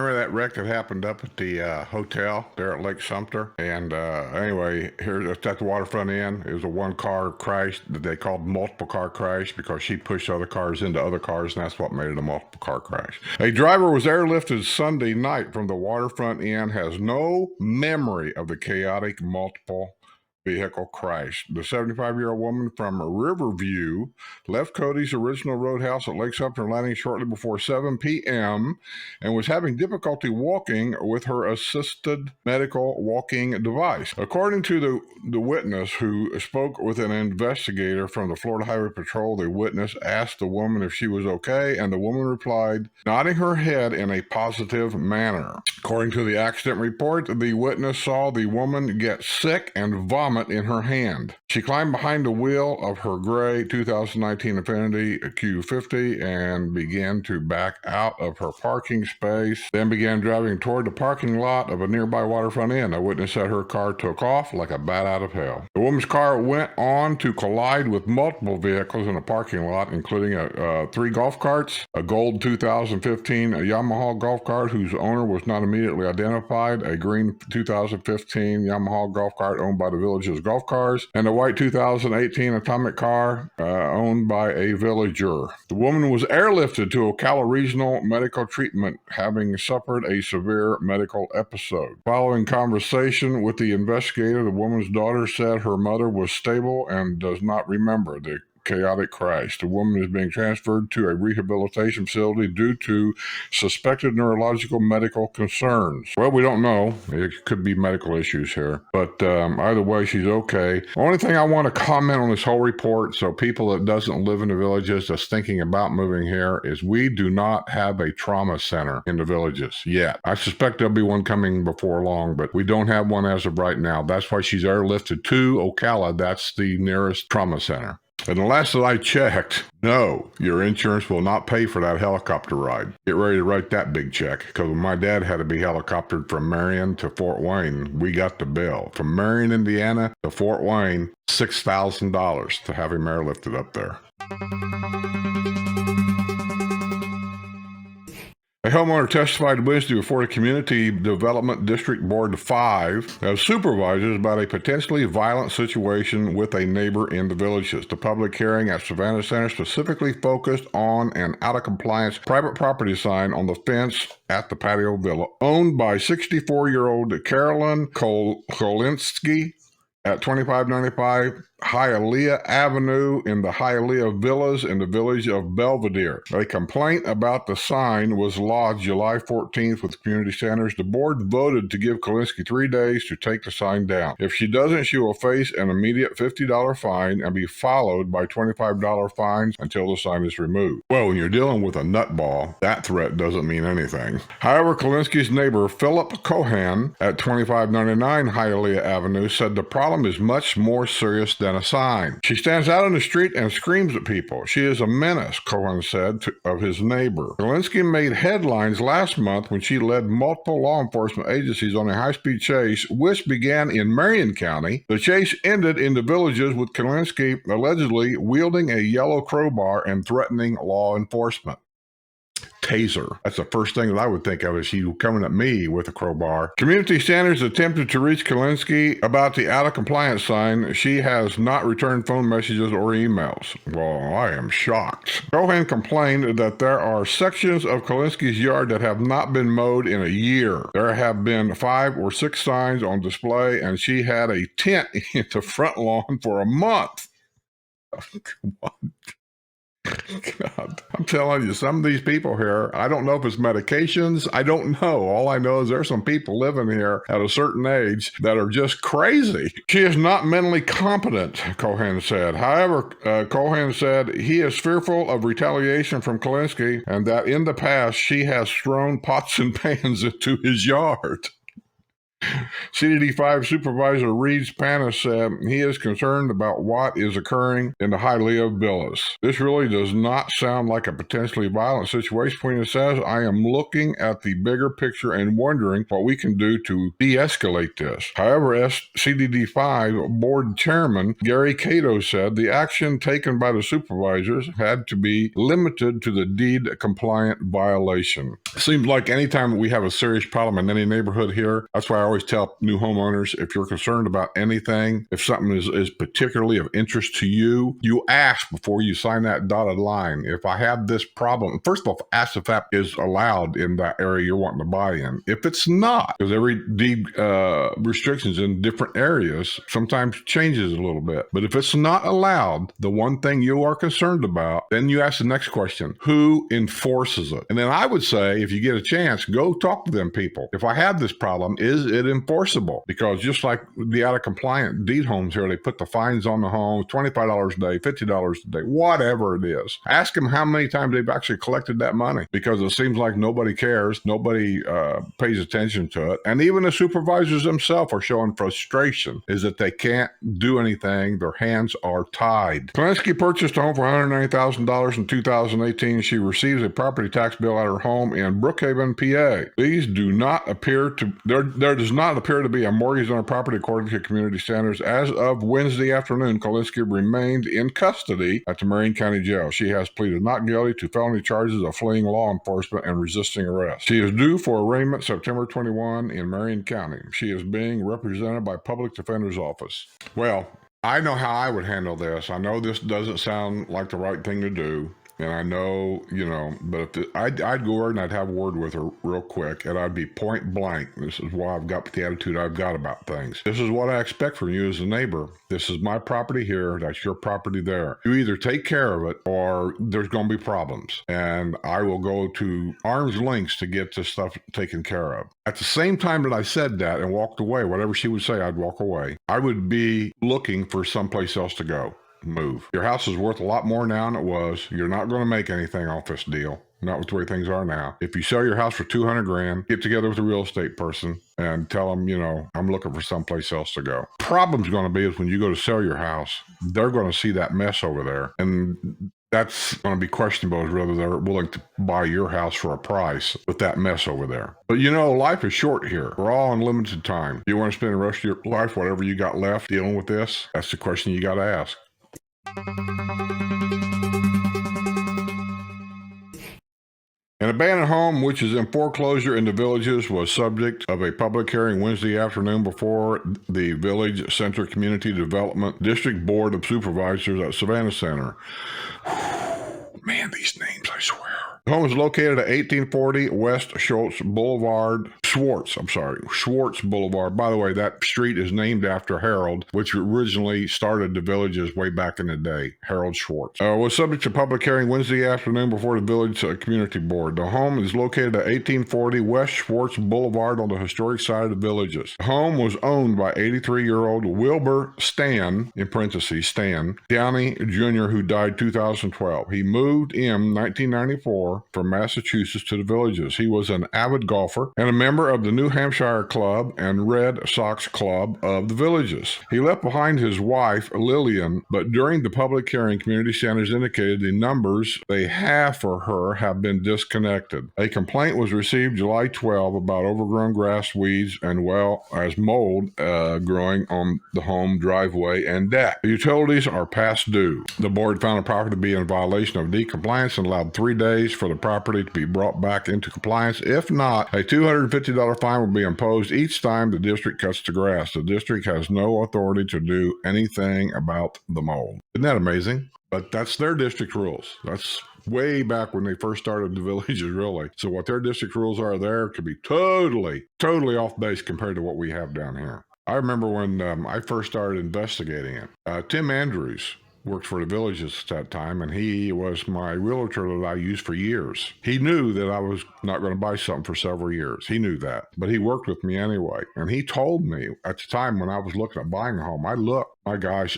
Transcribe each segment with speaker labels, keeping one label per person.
Speaker 1: Remember that wreck that happened up at the hotel there at Lake Sumter? And anyway, it's at the waterfront inn. It was a one-car crash that they called multiple car crash because she pushed other cars into other cars, and that's what made it a multiple car crash. A driver was airlifted Sunday night from the waterfront inn, has no memory of the chaotic multiple vehicle crash. The 75-year-old woman from Riverview left Cody's original roadhouse at Lake Sumter Landing shortly before 7 p.m. and was having difficulty walking with her assisted medical walking device. According to the witness who spoke with an investigator from the Florida Highway Patrol, the witness asked the woman if she was okay, and the woman replied, nodding her head in a positive manner. According to the accident report, the witness saw the woman get sick and vomit in her hand. She climbed behind the wheel of her gray 2019 Infiniti Q50 and began to back out of her parking space, then began driving toward the parking lot of a nearby waterfront inn. A witness said her car took off like a bat out of hell. The woman's car went on to collide with multiple vehicles in a parking lot, including 3 golf carts, a gold 2015 Yamaha golf cart whose owner was not immediately identified, a green 2015 Yamaha golf cart owned by the village's golf cars, and a white 2018 Atomic car owned by a villager. The woman was airlifted to Ocala Regional Medical Treatment, having suffered a severe medical episode. Following conversation with the investigator, the woman's daughter said her mother was stable and does not remember the chaotic crash. The woman is being transferred to a rehabilitation facility due to suspected neurological medical concerns. Well, we don't know. It could be medical issues here. But either way, she's okay. Only thing I want to comment on this whole report, so people that doesn't live in the villages that's thinking about moving here, is we do not have a trauma center in the villages yet. I suspect there'll be one coming before long, but we don't have one as of right now. That's why she's airlifted to Ocala. That's the nearest trauma center. And the last that I checked, no, your insurance will not pay for that helicopter ride. Get ready to write that big check, because when my dad had to be helicoptered from Marion to Fort Wayne, we got the bill. From Marion, Indiana to Fort Wayne, $6,000 to have him airlifted up there. A homeowner testified Wednesday before the Community Development District Board 5 of Supervisors about a potentially violent situation with a neighbor in the villages. The public hearing at Savannah Center specifically focused on an out-of-compliance private property sign on the fence at the patio villa owned by 64-year-old Carolyn Kolinsky at 2595 Hialeah Avenue in the Hialeah Villas in the village of Belvedere. A complaint about the sign was lodged July 14th with community centers. The board voted to give Kolinsky 3 days to take the sign down. If she doesn't, she will face an immediate $50 fine and be followed by $25 fines until the sign is removed. Well, when you're dealing with a nutball, that threat doesn't mean anything. However, Kolinsky's neighbor Philip Cohan at 2599 Hialeah Avenue said the problem is much more serious than a sign. She stands out in the street and screams at people. She is a menace, Cohen said of his neighbor. Kolinsky made headlines last month when she led multiple law enforcement agencies on a high-speed chase, which began in Marion County. The chase ended in the villages with Kolinsky allegedly wielding a yellow crowbar and threatening law enforcement. Taser. That's the first thing that I would think of is she coming at me with a crowbar. Community standards attempted to reach Kolinsky about the out-of-compliance sign. She has not returned phone messages or emails. Well, I am shocked. Cohen complained that there are sections of Kolinsky's yard that have not been mowed in a year. There have been 5 or 6 signs on display, and she had a tent in the front lawn for a month. What? God, I'm telling you, some of these people here, I don't know if it's medications. I don't know. All I know is there's some people living here at a certain age that are just crazy. She is not mentally competent, Cohen said. However, Cohen said he is fearful of retaliation from Kolinsky and that in the past she has thrown pots and pans into his yard. CDD5 Supervisor Reed Spanis said he is concerned about what is occurring in the Hialeah villas. This really does not sound like a potentially violent situation. Queen says, I am looking at the bigger picture and wondering what we can do to de-escalate this. However, CDD5 Board Chairman Gary Cato said the action taken by the supervisors had to be limited to the deed-compliant violation. It seems like anytime we have a serious problem in any neighborhood here, that's why I always tell new homeowners, if you're concerned about anything, if something is particularly of interest to you, you ask before you sign that dotted line. If I have this problem, first of all, ask if that is allowed in that area you're wanting to buy in. If it's not, because every deed restrictions in different areas sometimes changes a little bit. But if it's not allowed, the one thing you are concerned about, then you ask the next question, who enforces it? And then I would say, if you get a chance, go talk to them people. If I have this problem, is it enforceable? Because just like the out of compliant deed homes here, they put the fines on the home, $25 a day, $50 a day, whatever it is. Ask them how many times they've actually collected that money, because it seems like nobody cares, nobody pays attention to it. And even the supervisors themselves are showing frustration, is that they can't do anything. Their hands are tied. Klenisky purchased a home for $190,000 in 2018. She receives a property tax bill at her home in Brookhaven, PA. These do not appear to, there does not appear to be a mortgage on her property according to community standards. As of Wednesday afternoon, Klenisky remained in custody at the Marion County Jail. She has pleaded not guilty to felony charges of fleeing law enforcement and resisting arrest. She is due for arraignment September 21 in Marion County. She is being represented by Public Defender's Office. Well, I know how I would handle this. I know this doesn't sound like the right thing to do. And I know, but I'd go over and I'd have a word with her real quick, and I'd be point blank. This is why I've got the attitude I've got about things. This is what I expect from you as a neighbor. This is my property here. That's your property there. You either take care of it or there's going to be problems. And I will go to arm's lengths to get this stuff taken care of. At the same time that I said that and walked away, whatever she would say, I'd walk away. I would be looking for someplace else to go. Move. Your house is worth a lot more now than it was. You're not going to make anything off this deal. Not with the way things are now. If you sell your house for $200,000, get together with a real estate person and tell them, I'm looking for someplace else to go. Problem's going to be is when you go to sell your house, they're going to see that mess over there. And that's going to be questionable as whether they're willing to buy your house for a price with that mess over there. But life is short here. We're all on limited time. You want to spend the rest of your life, whatever you got left, dealing with this? That's the question you got to ask. An abandoned home, which is in foreclosure in the Villages, was subject of a public hearing Wednesday afternoon before the Village Center Community Development District Board of Supervisors at Savannah Center. Man, these names, I swear. The home is located at 1840 West Schwartz Boulevard. By the way, that street is named after Harold, which originally started the Villages way back in the day. Harold Schwartz. Was subject to public hearing Wednesday afternoon before the Village Community Board. The home is located at 1840 West Schwartz Boulevard on the historic side of the Villages. The home was owned by 83-year-old Wilbur Stan, in parentheses, Stan Downey Jr., who died 2012. He moved in 1994 from Massachusetts to the Villages. He was an avid golfer and a member of the New Hampshire Club and Red Sox Club of the Villages. He left behind his wife, Lillian, but during the public hearing, community standards indicated the numbers they have for her have been disconnected. A complaint was received July 12 about overgrown grass, weeds, and well as mold growing on the home driveway and deck. The utilities are past due. The board found the property to be in violation of deed compliance and allowed 3 days for the property to be brought back into compliance. If not, a $250 fine will be imposed each time the district cuts the grass. The district has no authority to do anything about the mold. Isn't that amazing? But that's their district rules. That's way back when they first started the Villages, really. So what their district rules are there could be totally off base compared to what we have down here. I remember when I first started investigating it. Tim Andrews worked for the Villages at that time, and he was my realtor that I used for years. He knew that I was not going to buy something for several years. He knew that, but he worked with me anyway. And he told me at the time when I was looking at buying a home, I looked, my gosh,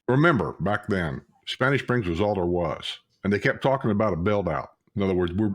Speaker 1: remember back then, Spanish Springs was all there was. And they kept talking about a build out. In other words, we're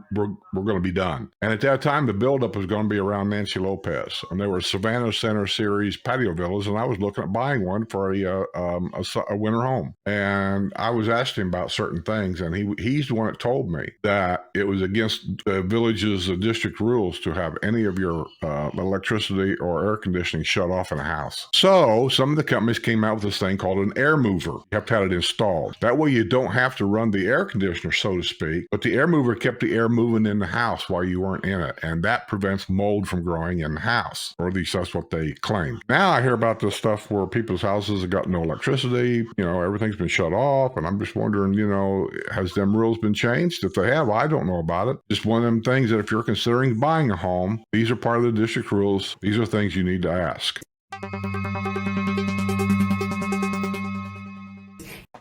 Speaker 1: going to be done. And at that time, the buildup was going to be around Nancy Lopez. And there were Savannah Center Series patio villas, and I was looking at buying one for a winter home. And I was asking him about certain things, and he's the one that told me that it was against the village's district rules to have any of your electricity or air conditioning shut off in a house. So some of the companies came out with this thing called an air mover. You have to have it installed. That way you don't have to run the air conditioner, so to speak, but the air mover kept the air moving in the house while you weren't in it. And that prevents mold from growing in the house, or at least that's what they claim. Now I hear about this stuff where people's houses have got no electricity, everything's been shut off. And I'm just wondering, has them rules been changed? If they have, I don't know about it. Just one of them things that if you're considering buying a home, these are part of the district rules. These are things you need to ask.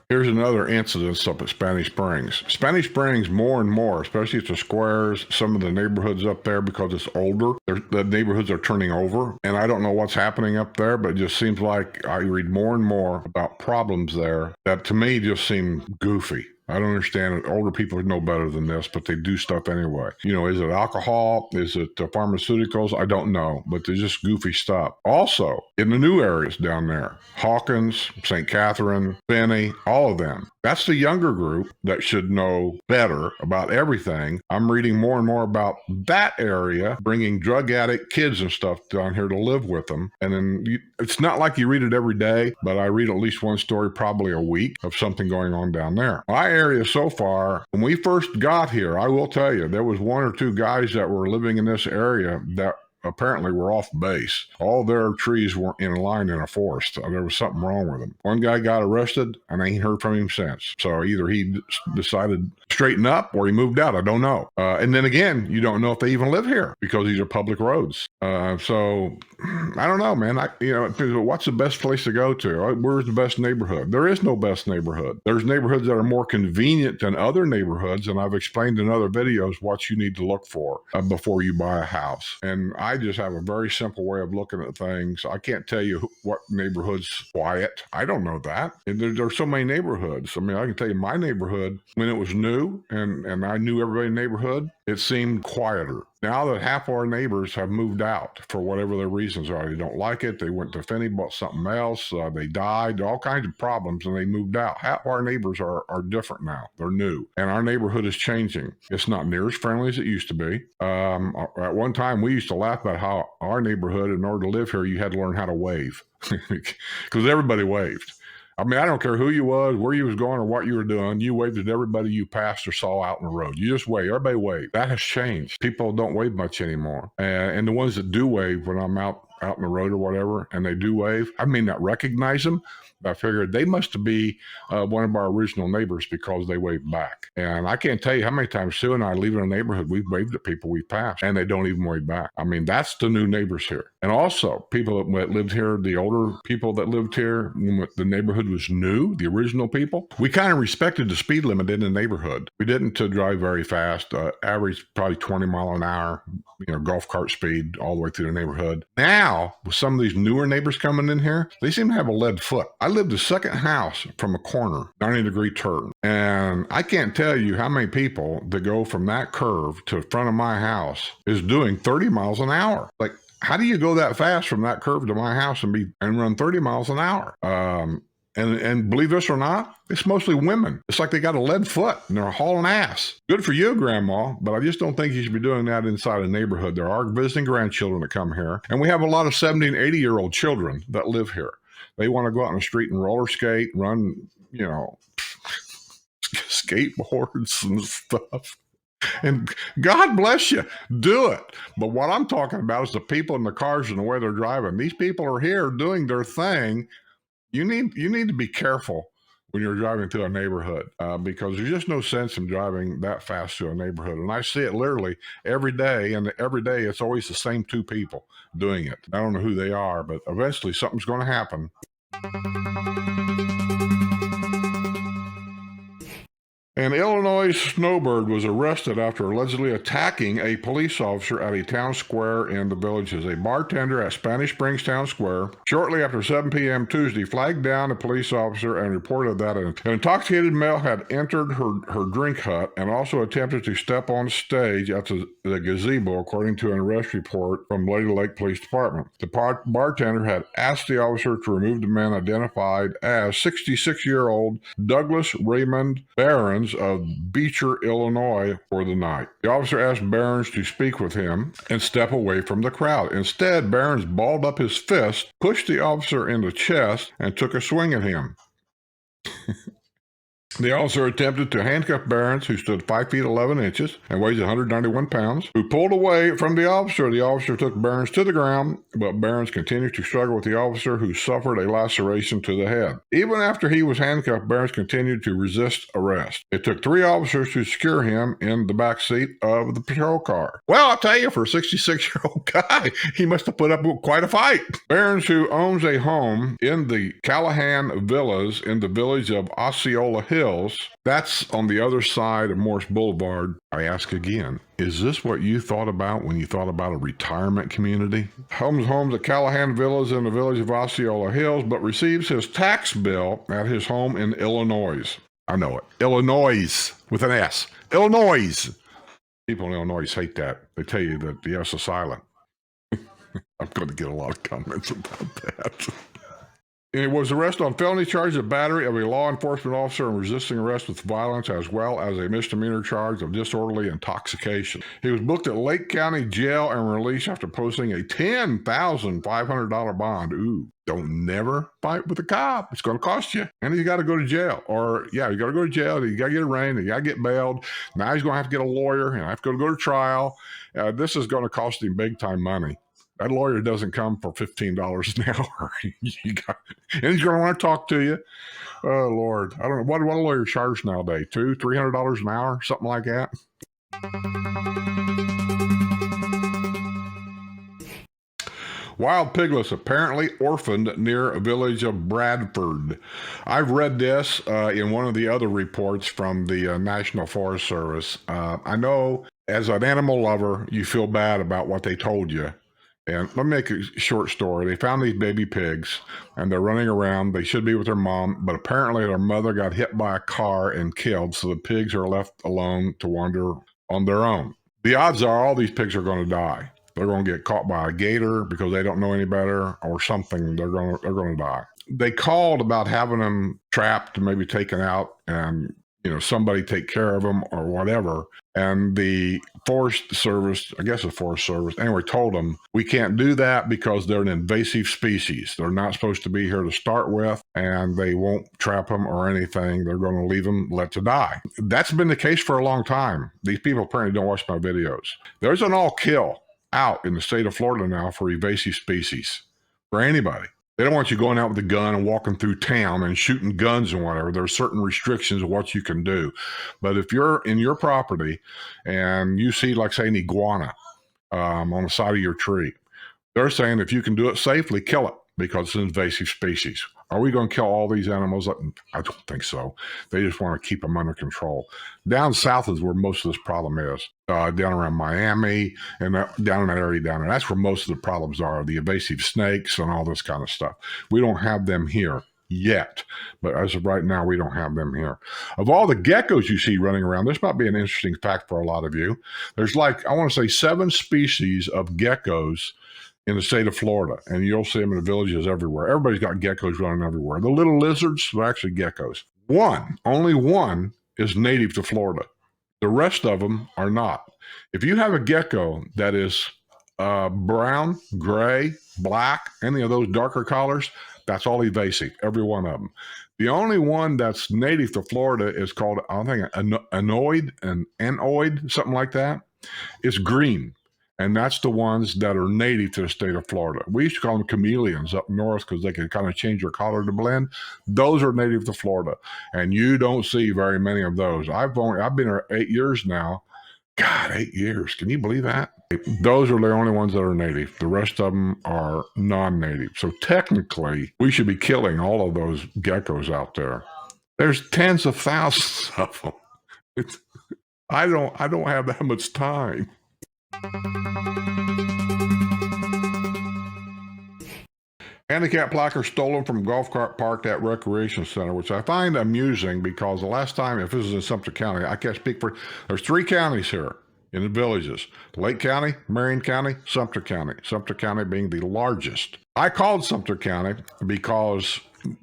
Speaker 1: Here's another incident up at Spanish Springs. Spanish Springs, more and more, especially at the squares, some of the neighborhoods up there, because it's older, the neighborhoods are turning over. And I don't know what's happening up there, but it just seems like I read more and more about problems there that to me just seem goofy. I don't understand it. Older people know better than this, but they do stuff anyway. Is it alcohol? Is it pharmaceuticals? I don't know, but they're just goofy stuff. Also, in the new areas down there, Hawkins, St. Catherine, Finney, all of them. That's the younger group that should know better about everything. I'm reading more and more about that area, bringing drug addict kids and stuff down here to live with them. And then it's not like you read it every day, but I read at least one story probably a week of something going on down there. My area so far, when we first got here, I will tell you, there was one or two guys that were living in this area that apparently were off base. All their trees weren't in line in a forest. There was something wrong with them. One guy got arrested, and I ain't heard from him since. So either he decided to straighten up or he moved out. I don't know. And then again, you don't know if they even live here because these are public roads. So I don't know, man. What's the best place to go to? Where's the best neighborhood? There is no best neighborhood. There's neighborhoods that are more convenient than other neighborhoods, and I've explained in other videos what you need to look for before you buy a house. And I just have a very simple way of looking at things. I can't tell you what neighborhood's quiet. I don't know that. And there's so many neighborhoods. I mean, I can tell you my neighborhood, when it was new and I knew everybody in the neighborhood, it seemed quieter. Now that half of our neighbors have moved out for whatever their reasons are, they don't like it. They went to Finney, bought something else. They died, all kinds of problems, and they moved out. Half of our neighbors are different now. They're new. And our neighborhood is changing. It's not near as friendly as it used to be. At one time, we used to laugh about how our neighborhood, in order to live here, you had to learn how to wave because everybody waved. I mean, I don't care who you was, where you was going, or what you were doing. You waved at everybody you passed or saw out on the road. You just wave. Everybody wave. That has changed. People don't wave much anymore. And the ones that do wave when I'm out on the road or whatever, and they do wave, I may not recognize them. I figured they must be one of our original neighbors because they waved back. And I can't tell you how many times Sue and I leave in a neighborhood, we've waved at people we passed, and they don't even wave back. I mean, that's the new neighbors here. And also, people that lived here, the older people that lived here, when the neighborhood was new, the original people, we kind of respected the speed limit in the neighborhood. We didn't drive very fast, average probably 20 mile an hour, golf cart speed all the way through the neighborhood. Now, with some of these newer neighbors coming in here, they seem to have a lead foot. I lived the second house from a corner, 90-degree turn. And I can't tell you how many people that go from that curve to the front of my house is doing 30 miles an hour. Like, how do you go that fast from that curve to my house and run 30 miles an hour? And believe this or not, it's mostly women. It's like they got a lead foot and they're hauling ass. Good for you, Grandma, but I just don't think you should be doing that inside a neighborhood. There are visiting grandchildren that come here, and we have a lot of 70 and 80-year-old children that live here. They want to go out on the street and roller skate, run, skateboards and stuff. And God bless you, do it. But what I'm talking about is the people in the cars and the way they're driving. These people are here doing their thing. You need to be careful when you're driving through a neighborhood because there's just no sense in driving that fast through a neighborhood. And I see it literally every day, and every day it's always the same two people doing it. I don't know who they are, but eventually something's going to happen. An Illinois snowbird was arrested after allegedly attacking a police officer at a town square in the Villages. A bartender at Spanish Springs Town Square, shortly after 7 p.m. Tuesday, flagged down a police officer and reported that an intoxicated male had entered her drink hut and also attempted to step on stage at the gazebo, according to an arrest report from Lady Lake Police Department. The bartender had asked the officer to remove the man identified as 66-year-old Douglas Raymond Barron of Beecher, Illinois, for the night. The officer asked Barons to speak with him and step away from the crowd. Instead, Barons balled up his fist, pushed the officer in the chest, and took a swing at him. The officer attempted to handcuff Barons, who stood 5 feet 11 inches and weighs 191 pounds, who pulled away from the officer. The officer took Barons to the ground, but Barons continued to struggle with the officer, who suffered a laceration to the head. Even after he was handcuffed, Barons continued to resist arrest. It took 3 officers to secure him in the back seat of the patrol car. Well, I'll tell you, for a 66-year-old guy, he must have put up with quite a fight. Barons, who owns a home in the Callahan Villas in the village of Osceola Hills, that's on the other side of Morse Boulevard. I ask again, is this what you thought about when you thought about a retirement community? Homes at Callahan Villas in the village of Osceola Hills, but receives his tax bill at his home in Illinois. I know it. Illinois, with an S. Illinois. People in Illinois hate that. They tell you that the S is silent. I'm going to get a lot of comments about that. He was arrested on felony charges of battery of a law enforcement officer and resisting arrest with violence, as well as a misdemeanor charge of disorderly intoxication. He was booked at Lake County Jail and released after posting a $10,500 bond. Ooh, don't never fight with a cop. It's going to cost you. And you got to go to jail. Or, yeah, you got to go to jail. You got to get arraigned. You got to get bailed. Now he's going to have to get a lawyer and have to go to trial. This is going to cost him big time money. That lawyer doesn't come for $15 an hour. And he's going to want to talk to you. Oh, Lord. I don't know. What do lawyers charge nowadays? $200, $300 an hour? Something like that? Wild piglets apparently orphaned near a village of Bradford. I've read this in one of the other reports from the National Forest Service. I know as an animal lover, you feel bad about what they told you. And let me make a short story. They found these baby pigs, and they're running around. They should be with their mom, but apparently their mother got hit by a car and killed, so the pigs are left alone to wander on their own. The odds are all these pigs are going to die. They're going to get caught by a gator because they don't know any better, or something. They're going to die. They called about having them trapped and maybe taken out, and somebody take care of them or whatever. And the Forest Service, I guess the Forest Service, anyway, told them, we can't do that because they're an invasive species. They're not supposed to be here to start with, and they won't trap them or anything. They're going to leave them let to die. That's been the case for a long time. These people apparently don't watch my videos. There's an all-kill out in the state of Florida now for invasive species, for anybody. They don't want you going out with a gun and walking through town and shooting guns and whatever. There are certain restrictions of what you can do. But if you're in your property and you see, like, say, an iguana on the side of your tree, they're saying if you can do it safely, kill it because it's an invasive species. Are we going to kill all these animals? I don't think so. They just want to keep them under control. Down south is where most of this problem is. Down around Miami and down in that area down there. That's where most of the problems are, the invasive snakes and all this kind of stuff. We don't have them here yet, but as of right now, we don't have them here. Of all the geckos you see running around, this might be an interesting fact for a lot of you. There's I want to say 7 species of geckos in the state of Florida, and you'll see them in the villages everywhere. Everybody's got geckos running everywhere. The little lizards are actually geckos. Only one is native to Florida. The rest of them are not. If you have a gecko that is brown, gray, black, any of those darker colors, that's all invasive, every one of them. The only one that's native to Florida is called, I think, an anoid, something like that. It's green. And that's the ones that are native to the state of Florida. We used to call them chameleons up north because they can kind of change their color to blend. Those are native to Florida, and you don't see very many of those. I've been here 8 years now. God, 8 years. Can you believe that? Those are the only ones that are native. The rest of them are non-native. So technically, we should be killing all of those geckos out there. There's tens of thousands of them. It's, I don't have that much time. Handicap placard stolen from golf cart parked at recreation center, which I find amusing because the last time, if this is in Sumter County, I can't speak for, there's 3 counties here in the villages: Lake County, Marion County, Sumter County being the largest. I called Sumter County because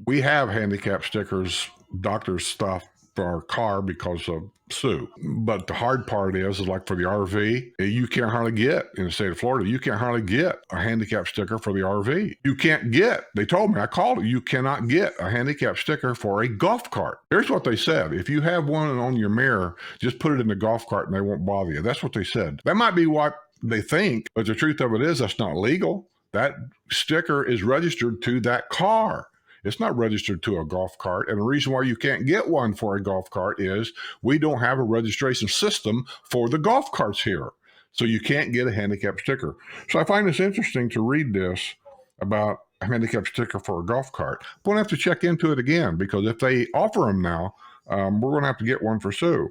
Speaker 1: we have handicap stickers, doctor's stuff for our car because of Sue. But the hard part is like for the RV, you can't hardly get in the state of Florida, you can't hardly get a handicap sticker for the RV. You can't get, they told me, I called it, you cannot get a handicap sticker for a golf cart. Here's what they said: if you have one on your mirror, just put it in the golf cart and they won't bother you. That's what they said. That might be what they think, but the truth of it is that's not legal. That sticker is registered to that car. It's not registered to a golf cart. And the reason why you can't get one for a golf cart is we don't have a registration system for the golf carts here. So you can't get a handicap sticker. So I find this interesting to read this about a handicap sticker for a golf cart. I'm going to have to check into it again, because if they offer them now, we're going to have to get one for Sue.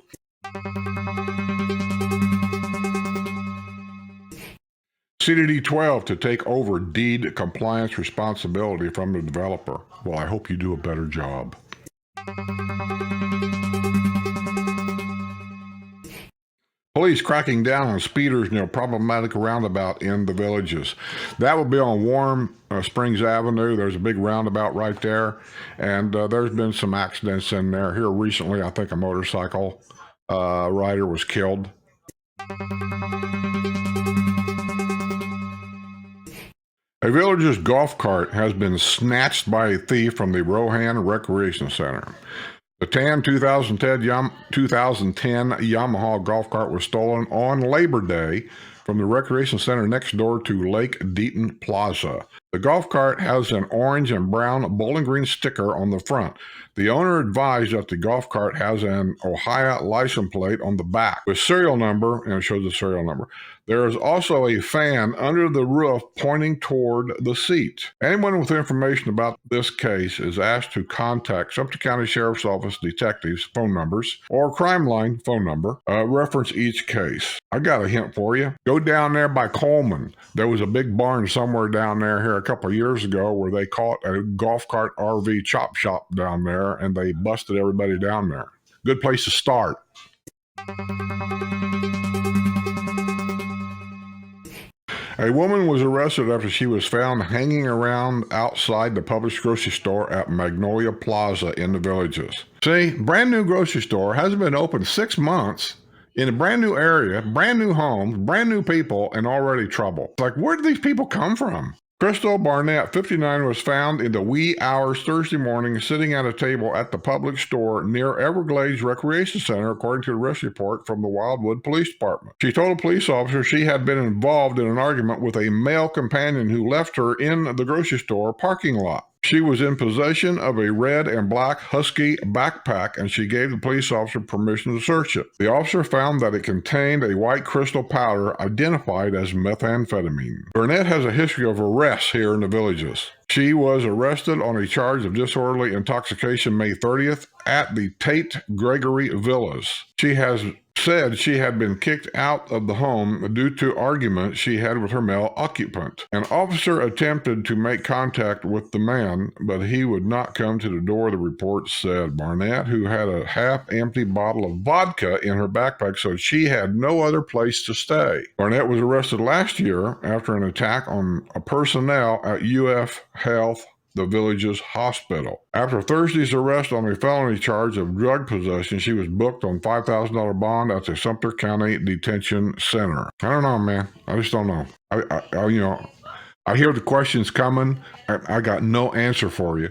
Speaker 1: CDD 12 to take over deed compliance responsibility from the developer. Well, I hope you do a better job. Police cracking down on speeders near problematic roundabout in the villages. That would be on Warm Springs Avenue. There's a big roundabout right there, and there's been some accidents in there. Here recently, I think a motorcycle rider was killed. A villager's golf cart has been snatched by a thief from the Rohan Recreation Center. The tan 2010 Yamaha golf cart was stolen on Labor Day from the recreation center next door to Lake Deaton Plaza. The golf cart has an orange and brown Bowling Green sticker on the front. The owner advised that the golf cart has an Ohio license plate on the back with serial number, and it shows the serial number. There is also a fan under the roof pointing toward the seat. Anyone with information about this case is asked to contact Sumter County Sheriff's Office detectives' phone numbers or crime line phone number. Reference each case. I got a hint for you. Go down there by Coleman. There was a big barn somewhere down there here a couple of years ago where they caught a golf cart RV chop shop down there, and they busted everybody down there. Good place to start. A woman was arrested after she was found hanging around outside the Publix grocery store at Magnolia Plaza in the villages. See, brand new grocery store, hasn't been open 6 months, in a brand new area, brand new homes, brand new people, and already trouble. It's like, where did these people come from? Crystal Barnett, 59, was found in the wee hours Thursday morning sitting at a table at the Publix store near Everglades Recreation Center, according to a arrest report from the Wildwood Police Department. She told a police officer she had been involved in an argument with a male companion who left her in the grocery store parking lot. She was in possession of a red and black Husky backpack, and she gave the police officer permission to search it. The officer found that it contained a white crystal powder identified as methamphetamine. Burnett has a history of arrests here in the villages. She was arrested on a charge of disorderly intoxication May 30th at the Tate Gregory Villas. She has said she had been kicked out of the home due to arguments she had with her male occupant. An officer attempted to make contact with the man, but he would not come to the door, the report said. Barnett, who had a half-empty bottle of vodka in her backpack, so she had no other place to stay. Barnett was arrested last year after an attack on a personnel at UF Health, the village's hospital. After Thursday's arrest on a felony charge of drug possession, she was booked on $5,000 bond at the Sumter County Detention Center. I don't know, man. I just don't know. I hear the questions coming. I got no answer for you.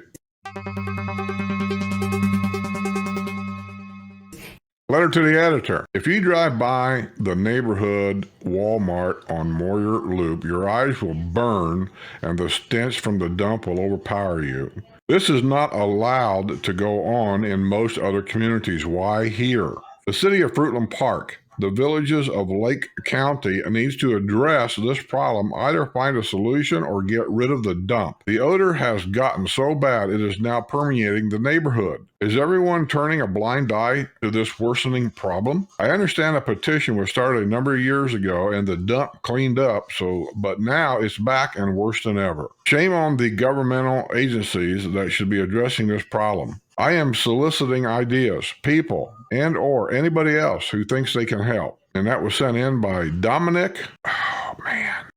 Speaker 1: Letter to the editor. If you drive by the neighborhood Walmart on Moyer Loop, your eyes will burn and the stench from the dump will overpower you. This is not allowed to go on in most other communities. Why here? The city of Fruitland Park The villages of Lake County needs to address this problem, either find a solution or get rid of the dump. The odor has gotten so bad it is now permeating the neighborhood. Is everyone turning a blind eye to this worsening problem? I understand a petition was started a number of years ago and the dump cleaned up, but now it's back and worse than ever. Shame on the governmental agencies that should be addressing this problem. I am soliciting ideas, people, and or anybody else who thinks they can help. And that was sent in by Dominic,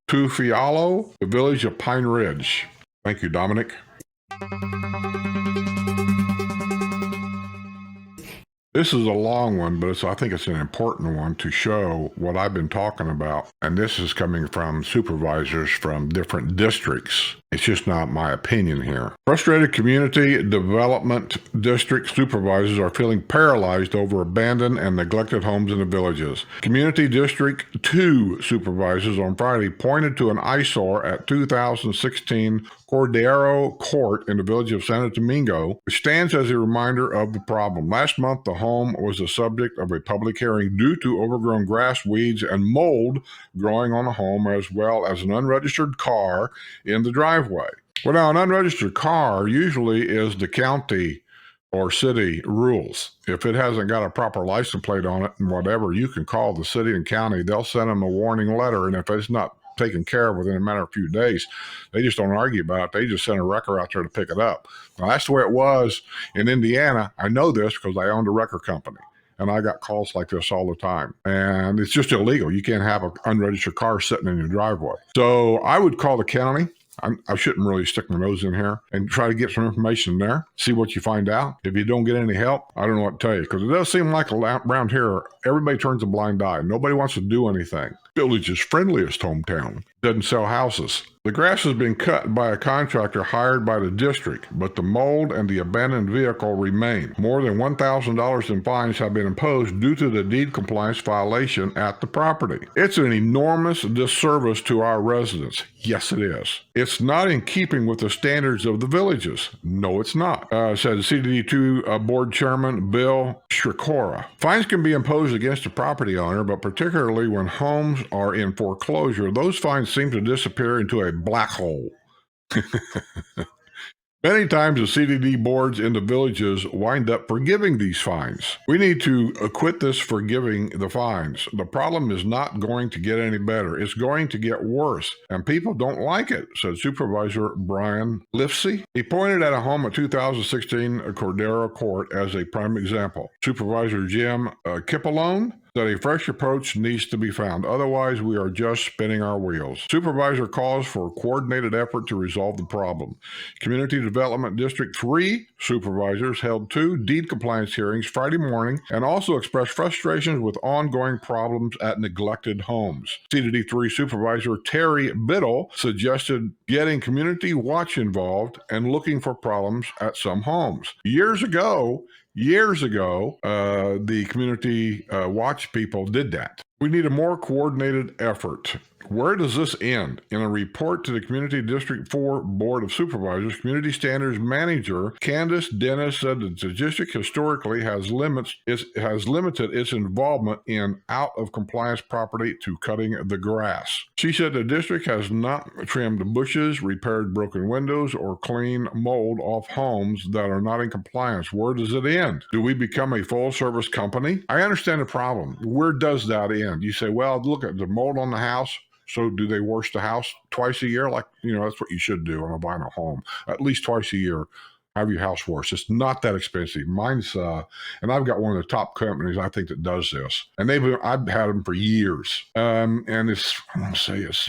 Speaker 1: Tufialo, the village of Pine Ridge. Thank you, Dominic. This is a long one, but I think it's an important one to show what I've been talking about. And this is coming from supervisors from different districts. It's just not my opinion here. Frustrated community development district supervisors are feeling paralyzed over abandoned and neglected homes in the villages. Community District 2 supervisors on Friday pointed to an eyesore at 2016 Cordero Court in the village of Santo Domingo, which stands as a reminder of the problem. Last month, the home was the subject of a public hearing due to overgrown grass, weeds, and mold growing on the home, as well as an unregistered car in the driveway. Well, now, an unregistered car usually is the county or city rules. If it hasn't got a proper license plate on it and whatever, you can call the city and county. They'll send them a warning letter, and if it's not taken care of within a matter of a few days, they just don't argue about it. They just send a wrecker out there to pick it up. Now, that's the way it was in Indiana. I know this because I owned a wrecker company. And I got calls like this all the time. And it's just illegal. You can't have an unregistered car sitting in your driveway. So I would call the county. I shouldn't really stick my nose in here and try to get some information there, see what you find out. If you don't get any help, I don't know what to tell you, because it does seem like around here, everybody turns a blind eye. Nobody wants to do anything. Village's friendliest hometown doesn't sell houses. The grass has been cut by a contractor hired by the district, but the mold and the abandoned vehicle remain. More than $1,000 in fines have been imposed due to the deed compliance violation at the property. It's an enormous disservice to our residents. Yes, it is. It's not in keeping with the standards of the villages. No, it's not, said CDD2 Board Chairman Bill Shrikora. Fines can be imposed against the property owner, but particularly when homes are in foreclosure, those fines seem to disappear into a black hole. Many times the CDD boards in the villages wind up forgiving these fines. We need to quit this forgiving the fines. The problem is not going to get any better. It's going to get worse, and people don't like it, said Supervisor Brian Lifsey. He pointed at a home at 2016 Cordero Court as a prime example. Supervisor Jim Kipalone that a fresh approach needs to be found. Otherwise, we are just spinning our wheels. Supervisor calls for a coordinated effort to resolve the problem. Community Development District 3 supervisors held 2 deed compliance hearings Friday morning and also expressed frustrations with ongoing problems at neglected homes. CDD3 Supervisor Terry Biddle suggested getting Community Watch involved and looking for problems at some homes. Years ago, the Community Watch people did that. We need a more coordinated effort. Where does this end? In a report to the Community District 4 Board of Supervisors, Community Standards Manager Candace Dennis said that the district historically has limited its involvement in out-of-compliance property to cutting the grass. She said the district has not trimmed bushes, repaired broken windows, or cleaned mold off homes that are not in compliance. Where does it end? Do we become a full-service company? I understand the problem. Where does that end? You say, well, look at the mold on the house. So do they wash the house twice a year? Like, that's what you should do on a vinyl home. At least twice a year, have your house washed. It's not that expensive. Mine's, and I've got one of the top companies I think that does this. And I've had them for years. And it's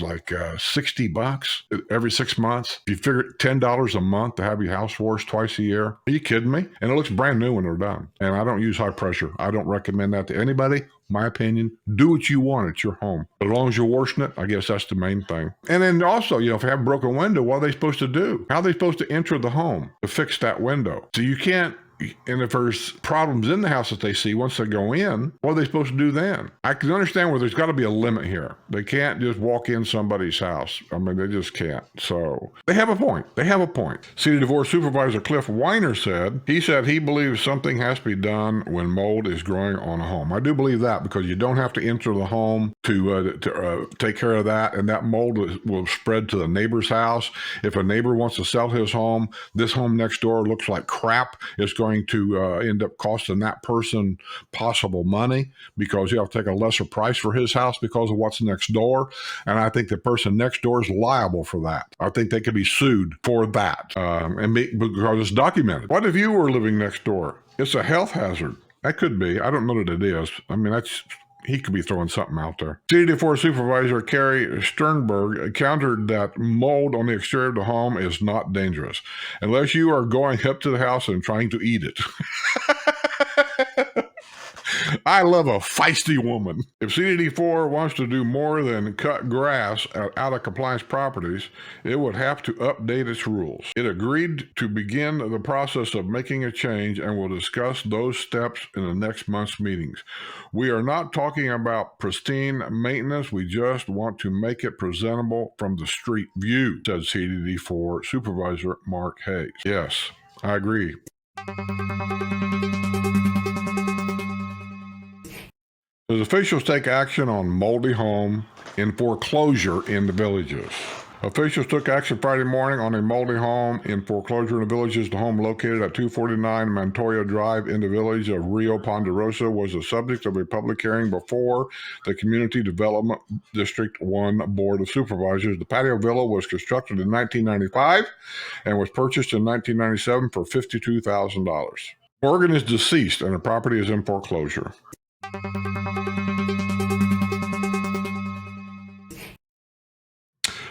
Speaker 1: like $60 every 6 months. If you figure $10 a month to have your house washed twice a year, are you kidding me? And it looks brand new when they're done. And I don't use high pressure. I don't recommend that to anybody. My opinion, do what you want at your home. As long as you're washing it, I guess that's the main thing. And then also, if you have a broken window, what are they supposed to do? How are they supposed to enter the home to fix that window? So you can't if there's problems in the house that they see once they go in, what are they supposed to do then? I can understand where there's got to be a limit here. They can't just walk in somebody's house. I mean, they just can't. So they have a point. They have a point. City Divorce Supervisor Cliff Weiner said he believes something has to be done when mold is growing on a home. I do believe that, because you don't have to enter the home to take care of that, and that mold will spread to the neighbor's house. If a neighbor wants to sell his home, this home next door looks like crap. It's going to end up costing that person possible money, because he'll take a lesser price for his house because of what's next door. And I think the person next door is liable for that. I think they could be sued for that, because it's documented. What if you were living next door? It's a health hazard. That could be. I don't know that it is. I mean, he could be throwing something out there. CD4 Supervisor Carrie Sternberg countered that mold on the exterior of the home is not dangerous unless you are going up to the house and trying to eat it. I love a feisty woman. If CDD4 wants to do more than cut grass at out-of-compliance properties, it would have to update its rules. It agreed to begin the process of making a change and will discuss those steps in the next month's meetings. We are not talking about pristine maintenance. We just want to make it presentable from the street view, said CDD4 Supervisor Mark Hayes. Yes, I agree. Does officials take action on moldy home in foreclosure in the villages? Officials took action Friday morning on a moldy home in foreclosure in the villages. The home located at 249 Montoya Drive in the village of Rio Ponderosa was the subject of a public hearing before the Community Development District 1 Board of Supervisors. The patio villa was constructed in 1995 and was purchased in 1997 for $52,000. Morgan is deceased and the property is in foreclosure.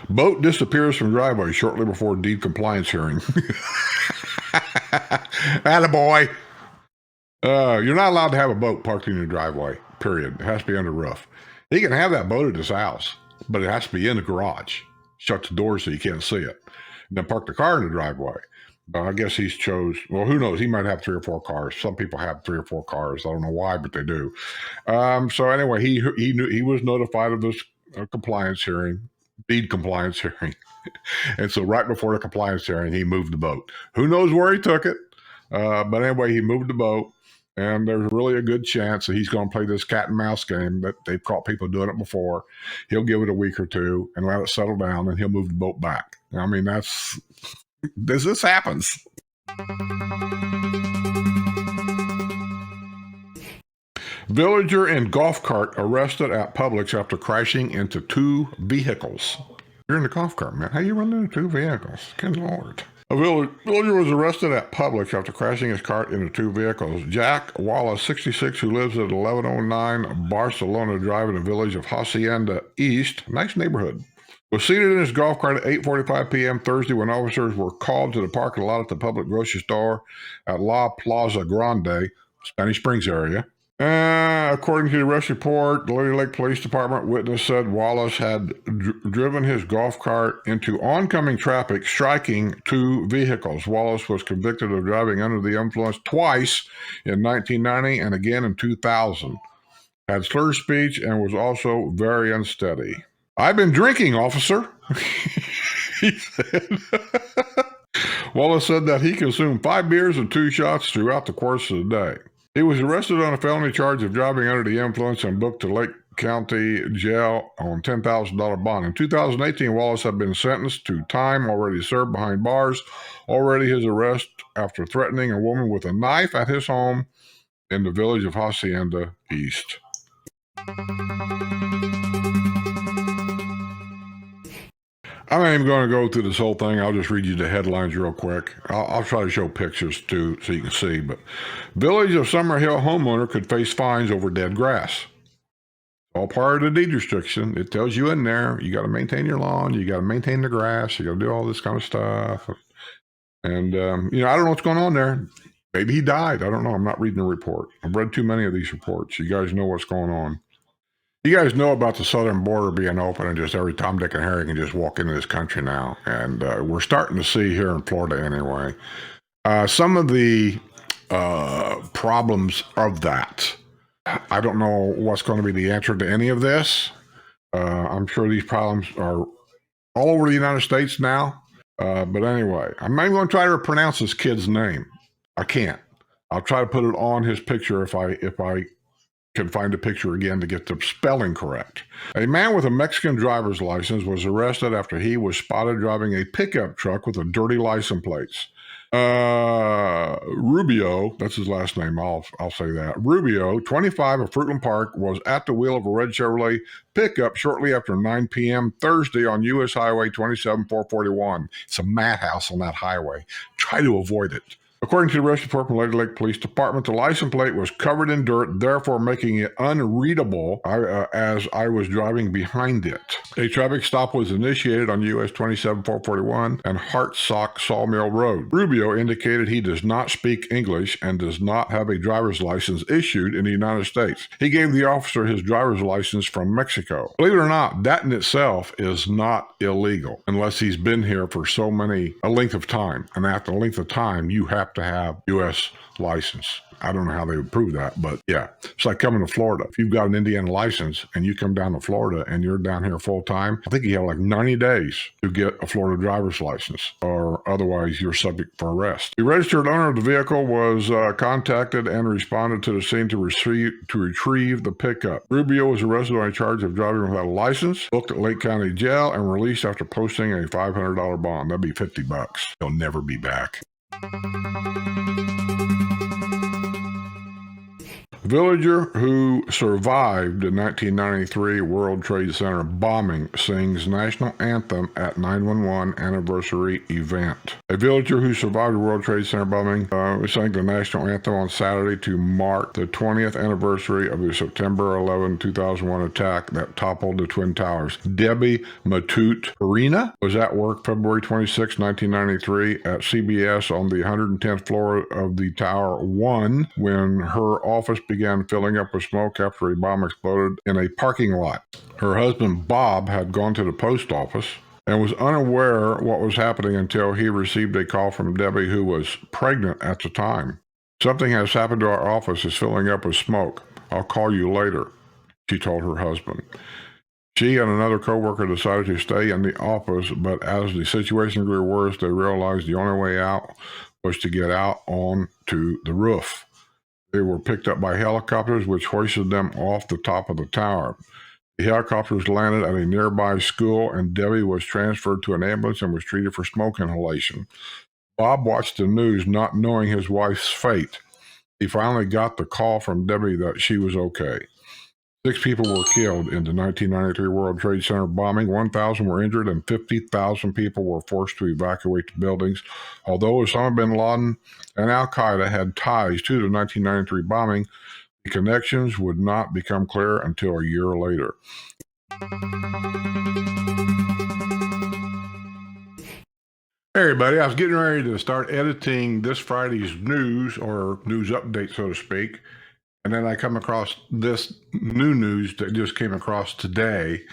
Speaker 1: Boat disappears from driveway shortly before deed compliance hearing. Attaboy. You're not allowed to have a boat parked in your driveway, period. It has to be under roof. He can have that boat at his house, but it has to be in the garage. Shut the door so you can't see it. And then park the car in the driveway. But I guess he's chose, well, who knows? He might have 3 or 4 cars. Some people have 3 or 4 cars. I don't know why, but they do. So anyway, he knew, he was notified of this compliance hearing, deed compliance hearing. And so right before the compliance hearing, he moved the boat. Who knows where he took it? But anyway, he moved the boat. And there's really a good chance that he's going to play this cat and mouse game that they've caught people doing it before. He'll give it a week or two and let it settle down, and he'll move the boat back. I mean, this happens. Villager in golf cart arrested at Publix after crashing into 2 vehicles. You're in the golf cart, man. How you run into 2 vehicles? Good Lord. A villager was arrested at Publix after crashing his cart into 2 vehicles. Jack Wallace, 66, who lives at 1109 Barcelona Drive in the village of Hacienda East, nice neighborhood, was seated in his golf cart at 8:45 p.m. Thursday when officers were called to the parking lot at the public grocery store at La Plaza Grande, Spanish Springs area. According to the arrest report, the Lady Lake Police Department witness said Wallace had driven his golf cart into oncoming traffic, striking 2 vehicles. Wallace was convicted of driving under the influence twice in 1990 and again in 2000. Had slurred speech and was also very unsteady. I've been drinking, officer, he said. Wallace said that he consumed 5 beers and 2 shots throughout the course of the day. He was arrested on a felony charge of driving under the influence and booked to Lake County Jail on $10,000 bond. In 2018, Wallace had been sentenced to time already served behind bars. Already his arrest after threatening a woman with a knife at his home in the village of Hacienda East. I'm not even going to go through this whole thing. I'll just read you the headlines real quick. I'll try to show pictures too so you can see. But Village of Summerhill homeowner could face fines over dead grass. All part of the deed restriction. It tells you in there, you got to maintain your lawn, you got to maintain the grass, you got to do all this kind of stuff. And, I don't know what's going on there. Maybe he died. I don't know. I'm not reading the report. I've read too many of these reports. You guys know what's going on. You guys know about the southern border being open and just every Tom, Dick, and Harry can just walk into this country now. And we're starting to see here in Florida anyway. Some of the problems of that. I don't know what's going to be the answer to any of this. I'm sure these problems are all over the United States now. But anyway, I'm not even going to try to pronounce this kid's name. I can't. I'll try to put it on his picture if I can find a picture again to get the spelling correct. A man with a Mexican driver's license was arrested after he was spotted driving a pickup truck with a dirty license plates. Rubio, that's his last name, I'll say that. Rubio, 25 of Fruitland Park, was at the wheel of a red Chevrolet pickup shortly after 9 p.m. Thursday on U.S. Highway 27441. It's a madhouse on that highway. Try to avoid it. According to the arrest report from Lady Lake Police Department, the license plate was covered in dirt, therefore making it unreadable as I was driving behind it. A traffic stop was initiated on US 27441 and Hartsock Sawmill Road. Rubio indicated he does not speak English and does not have a driver's license issued in the United States. He gave the officer his driver's license from Mexico. Believe it or not, that in itself is not illegal unless he's been here for a length of time. And after a length of time, you have to have U.S. license. I don't know how they would prove that, but yeah. It's like coming to Florida. If you've got an Indiana license and you come down to Florida and you're down here full time, I think you have like 90 days to get a Florida driver's license, or otherwise you're subject for arrest. The registered owner of the vehicle was contacted and responded to the scene to retrieve the pickup. Rubio was arrested on a charge of driving without a license, booked at Lake County Jail, and released after posting a $500 bond. That'd be $50. He'll never be back. Villager who survived the 1993 World Trade Center bombing sings national anthem at 911 anniversary event. A villager who survived the World Trade Center bombing sang the national anthem on Saturday to mark the 20th anniversary of the September 11, 2001 attack that toppled the Twin Towers. Debbie Matute Arena was at work February 26, 1993 at CBS on the 110th floor of the Tower 1 when her office began filling up with smoke after a bomb exploded in a parking lot. Her husband, Bob, had gone to the post office and was unaware what was happening until he received a call from Debbie, who was pregnant at the time. "Something has happened to our office. It's filling up with smoke. I'll call you later," she told her husband. She and another coworker decided to stay in the office, but as the situation grew worse, they realized the only way out was to get out onto the roof. They were picked up by helicopters, which hoisted them off the top of the tower. The helicopters landed at a nearby school, and Debbie was transferred to an ambulance and was treated for smoke inhalation. Bob watched the news, not knowing his wife's fate. He finally got the call from Debbie that she was okay. 6 people were killed in the 1993 World Trade Center bombing. 1,000 were injured, and 50,000 people were forced to evacuate the buildings. Although Osama bin Laden and al-Qaeda had ties to the 1993 bombing, the connections would not become clear until a year later. Hey everybody, I was getting ready to start editing this Friday's news, or news update, so to speak. And then I come across this new news that just came across today.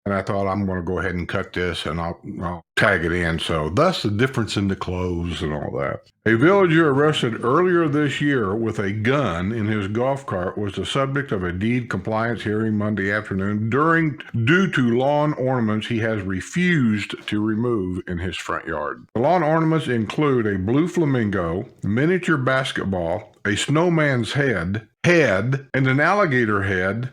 Speaker 1: And I thought, I'm going to go ahead and cut this and I'll tag it in. So thus the difference in the clothes and all that. A villager arrested earlier this year with a gun in his golf cart was the subject of a deed compliance hearing Monday afternoon due to lawn ornaments he has refused to remove in his front yard. The lawn ornaments include a blue flamingo, miniature basketball, a snowman's head, and an alligator head,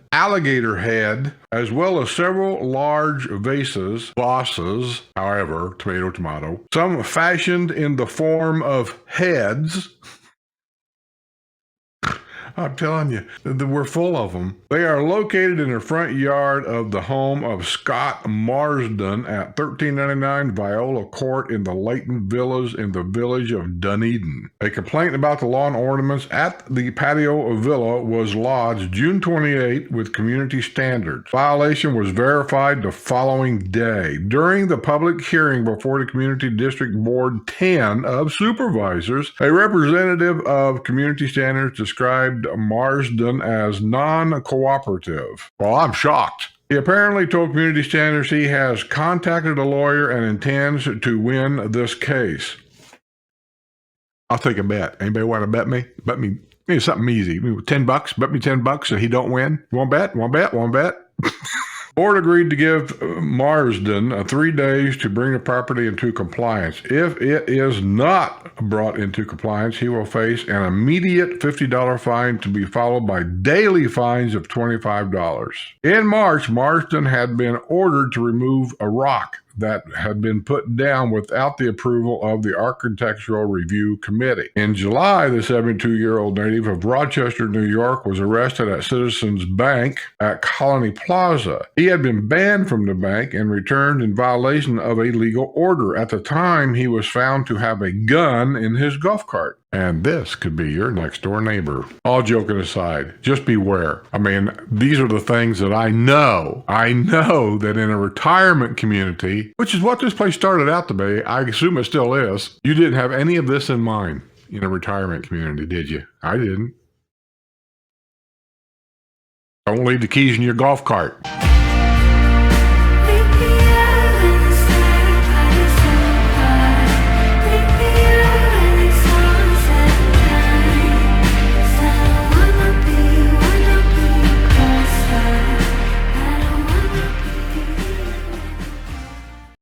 Speaker 1: as well as several large vases, tomato, some fashioned in the form of heads. I'm telling you, we're full of them. They are located in the front yard of the home of Scott Marsden at 1399 Viola Court in the Layton Villas in the village of Dunedin. A complaint about the lawn ornaments at the patio villa was lodged June 28 with community standards. Violation was verified the following day. During the public hearing before the Community District Board 10 of Supervisors, a representative of community standards described Marsden as non-cooperative. Well, I'm shocked. He apparently told Community Standards he has contacted a lawyer and intends to win this case. I'll take a bet. Anybody want to bet me? Bet me something easy. $10. Bet me $10 so he don't win. Want bet? Want bet? Want bet? Board agreed to give Marsden 3 days to bring the property into compliance. If it is not brought into compliance, he will face an immediate $50 fine to be followed by daily fines of $25. In March, Marsden had been ordered to remove a rock that had been put down without the approval of the Architectural Review Committee. In July, the 72-year-old native of Rochester, New York, was arrested at Citizens Bank at Colony Plaza. He had been banned from the bank and returned in violation of a legal order. At the time, he was found to have a gun in his golf cart. And this could be your next door neighbor. All joking aside, just beware. I mean, these are the things that I know. I know that in a retirement community, which is what this place started out to be, I assume it still is, you didn't have any of this in mind in a retirement community, did you? I didn't. Don't leave the keys in your golf cart.